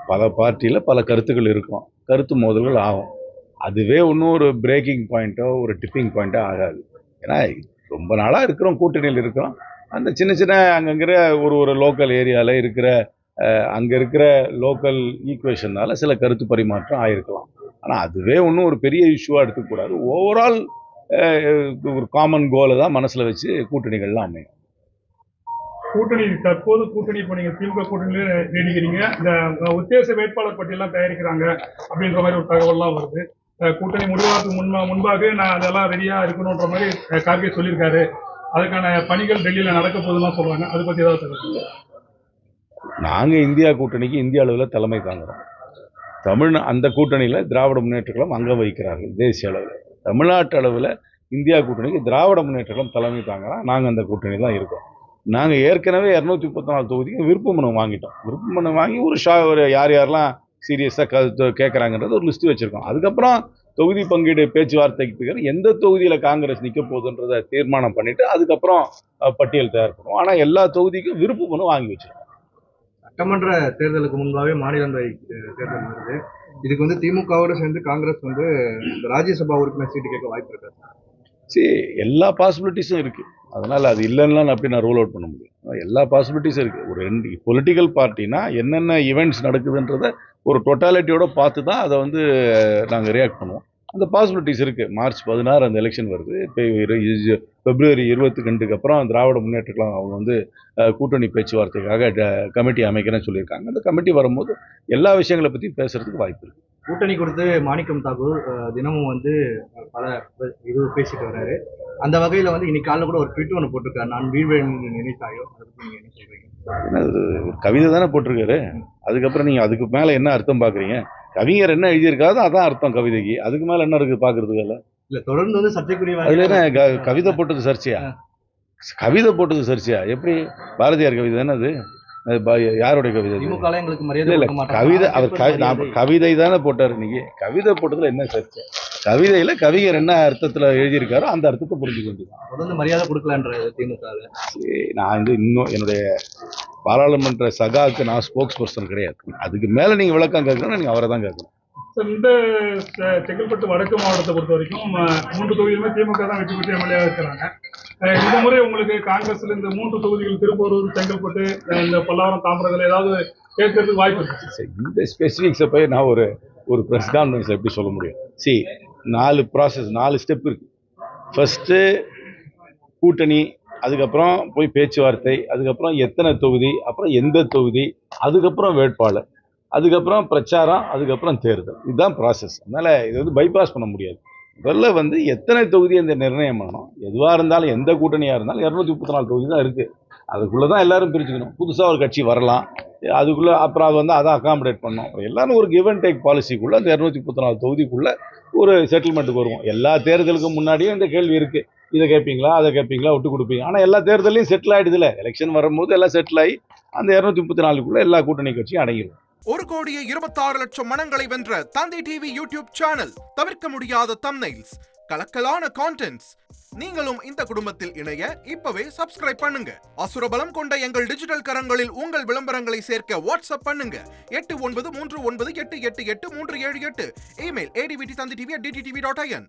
பல பார்ட்டியில் பல கருத்துக்கள் இருக்கும், கருத்து மோதல்கள் ஆகும். அதுவே இன்னும் ஒரு பிரேக்கிங் பாயிண்ட்டோ ஒரு டிப்பிங் பாயிண்ட்டோ ஆகாது. ஏன்னா ரொம்ப நாளாக இருக்கிறோம், கூட்டணியில் இருக்கிறோம். அந்த சின்ன சின்ன அங்கங்கிற ஒரு லோக்கல் ஏரியாவில் இருக்கிற அங்கே இருக்கிற லோக்கல் ஈக்குவேஷனால் சில கருத்து பரிமாற்றம் ஆகிருக்கலாம். ஆனால் அதுவே ஒன்றும் ஒரு பெரிய இஷ்யூவாக எடுத்துக்கூடாது. ஓவரால் ஒரு காமன் கோலை தான் மனசில் வச்சு கூட்டணிகள்லாம் அமையும். கூட்டணி தற்போது கூட்டணி இப்போ நீங்கள் திமுக கூட்டணியிலே நீடிக்கிறீங்க. இந்த உத்தேச வேட்பாளர் பட்டியலாம் தயாரிக்கிறாங்க அப்படின்ற மாதிரி ஒரு தகவல்லாம் வருது. கூட்டணி முடிவாக்கு முன்பாக நான் அதெல்லாம் ரெடியாக இருக்கணுன்ற மாதிரி கார்கே சொல்லியிருக்காரு. அதுக்கான பணிகள் டெல்லியில் நடக்க போகுதுலாம் சொல்கிறாங்க. அதை பற்றி ஏதாவது தகவல்? நாங்கள் இந்தியா கூட்டணிக்கு இந்திய அளவில் தலைமை தாங்குகிறோம். அந்த கூட்டணியில் திராவிட முன்னேற்ற கழகம் அங்கம் வகிக்கிறார்கள் தேசிய அளவில். தமிழ்நாட்டு அளவில் இந்தியா கூட்டணிக்கு திராவிட முன்னேற்ற கழகம் தலைமை தாங்குறோம். நாங்கள் அந்த கூட்டணி தான் இருக்கோம். நாங்கள் ஏற்கனவே 234 தொகுதிக்கு விருப்ப மனு வாங்கிட்டோம். விருப்ப மனு வாங்கி ஒரு யார் யாரெல்லாம் சீரியஸாக கேட்குறாங்கன்றது ஒரு லிஸ்ட்டு வச்சுருக்கோம். அதுக்கப்புறம் தொகுதி பங்கீடு பேச்சுவார்த்தைக்கு எந்த தொகுதியில் காங்கிரஸ் நிற்க போகுதுன்றதை தீர்மானம் பண்ணிவிட்டு அதுக்கப்புறம் பட்டியல் தயார் பண்ணுவோம். ஆனால் எல்லா தொகுதிக்கும் விருப்ப மனு வாங்கி வச்சுருக்கோம். சட்டமன்ற தேர்தலுக்கு முன்பாகவே மாநிலங்களவை தேர்தல் வருது. இதுக்கு வந்து திமுகவோடு சேர்ந்து காங்கிரஸ் வந்து ராஜ்யசபா உறுப்பினர் சீட்டு கேட்க வாய்ப்பு இருக்காது. சரி, எல்லா பாசிபிலிட்டிஸும் இருக்குது. அதனால் அது இல்லைன்னா நான் ரூல் அவுட் பண்ண முடியும். எல்லா பாசிபிலிட்டிஸும் இருக்குது. ஒரு பொலிட்டிக்கல் பார்ட்டினா என்னென்ன ஈவெண்ட்ஸ் நடக்குதுன்றதை ஒரு டோட்டாலிட்டியோட பார்த்து தான் அதை வந்து நாங்கள் ரியாக்ட் பண்ணுவோம். அந்த பாசிபிலிட்டிஸ் இருக்குது. மார்ச் 16 அந்த எலெக்ஷன் வருது. இப்போ பிப்ரவரி 22க்கு அப்புறம் திராவிட முன்னேற்ற கழகம் அவங்க வந்து கூட்டணி பேச்சுவார்த்தைக்காக கமிட்டி அமைக்கிறேன்னு சொல்லியிருக்காங்க. அந்த கமிட்டி வரும்போது எல்லா விஷயங்களை பற்றி பேசுகிறதுக்கு வாய்ப்பு இருக்குது. கூட்டணி கொடுத்து மாணிக்கம் தாக்கூர் தினமும் வந்து பல இது பேசிட்டு வர்றாரு. அந்த வகையில் வந்து இன்னைக்கு காலையில் கூட ஒரு ட்வீட் ஒன்று போட்டிருக்காரு, நான் வீழ்வேன் நினைத்தாயோ. அதை பற்றி நீங்கள் என்ன சொல்கிறீங்க? ஒரு கவிதை தானே போட்டிருக்காரு. அதுக்கப்புறம் நீங்கள் அதுக்கு மேலே என்ன அர்த்தம் பார்க்குறீங்க? கவிஞர் என்ன எழுதியிருக்காதோ அதான் அர்த்தம் கவிதைக்கு. அதுக்கு மேலே என்ன இருக்குது பார்க்குறதுக்கு? இல்லை, தொடர்ந்து வந்து சர்ச்சைக்குரிய அதில் என்ன கவிதை போட்டது சர்ச்சையா? கவிதை போட்டது சர்ச்சையா? எப்படி? பாரதியார் கவிதை தானே அது? யாருடைய கவிதை? எங்களுக்கு மரியாதை இல்லை, கவிதை அவர் கவிதை தானே போட்டார். இன்னைக்கு கவிதை போட்டதுல என்ன சர்ச்சை? கவிதையில கவிஞர் என்ன அர்த்தத்துல எழுதியிருக்காரோ அந்த அர்த்தத்தை புரிஞ்சுக்க வேண்டியது. தொடர்ந்து மரியாதை கொடுக்கலான்ற திமுக. நான் வந்து இன்னும் என்னுடைய பாராளுமன்ற சகாவுக்கு நான் ஸ்போக்ஸ் பர்சன் கிடையாது. அதுக்கு மேல நீங்க விளக்கம் கேட்கணும், நீங்க அவரை தான் கேட்கணும். இந்த செங்கல்பட்டு வடக்கு மாவட்டத்தை பொறுத்த வரைக்கும் 3 தொகுதியுமே திமுக தான் வெற்றி பெற்று எம்எல்ஏ இருக்கிறாங்க. இந்த முறை உங்களுக்கு காங்கிரஸ்ல இந்த 3 தொகுதிகள் திருப்பூர், செங்கல்பட்டு, இந்த பல்லாவரம், தாம்பரத்தில் ஏதாவது கேட்கறதுக்கு வாய்ப்பு இருக்கு? இந்த ஸ்பெசிபிக்ஸை போய் நான் ஒரு ப்ரெஸ் கான்ஃபரன்ஸ் எப்படி சொல்ல முடியும்? 4 ப்ராசஸ், 4 ஸ்டெப் இருக்கு. ஃபர்ஸ்ட்டு கூட்டணி, அதுக்கப்புறம் போய் பேச்சுவார்த்தை, அதுக்கப்புறம் எத்தனை தொகுதி, அப்புறம் எந்த தொகுதி, அதுக்கப்புறம் வேட்பாளர், அதுக்கப்புறம் பிரச்சாரம், அதுக்கப்புறம் தேர்தல். இதுதான் ப்ராசஸ். அதனால் இது வந்து பைபாஸ் பண்ண முடியாது. முதல்ல வந்து எத்தனை தொகுதி அந்த நிர்ணயம் பண்ணணும். எதுவாக இருந்தாலும் எந்த கூட்டணியாக இருந்தாலும் 234 தொகுதி தான் இருக்குது. அதுக்குள்ளே தான் எல்லாரும் பிரிச்சுக்கணும். புதுசாக ஒரு கட்சி வரலாம், அதுக்குள்ளே அப்புறம் அது வந்து அதை அகாமடேட் பண்ணணும். எல்லாரும் ஒரு கிவ் அண்ட் டேக் பாலிசிக்குள்ளே அந்த 234 தொகுதிக்குள்ளே ஒரு செட்டில்மெண்ட்டுக்கு வருவோம். எல்லா தேர்தலுக்கும் முன்னாடியும் இந்த கேள்வி இருக்குது. இதை கேட்பீங்களா, அதை கேட்பீங்களா, விட்டு கொடுப்பீங்க. ஆனால் எல்லா தேர்தலையும் செட்டில் ஆகிடுதுல. எலெக்ஷன் வரும்போது எல்லாம் செட்டில் ஆகி அந்த 234க்குள்ளே எல்லா கூட்டணி கட்சியும் அடங்கிடும். 1,26,00,000 மனங்களை வென்ற தந்தி டிவி யூடியூப் சேனல். தவிர்க்க முடியாத தம்ப்நெயில்ஸ், கலக்கலான கான்டென்ட்ஸ். நீங்களும் இந்த குடும்பத்தில் இணைய இப்பவே சப்ஸ்கிரைப் பண்ணுங்க. அசுரபலம் கொண்ட எங்கள் டிஜிட்டல் கரங்களில் உங்கள் விளம்பரங்களை சேர்க்க வாட்ஸ்அப் பண்ணுங்க. 8939888378. Email advttv@dttv.in.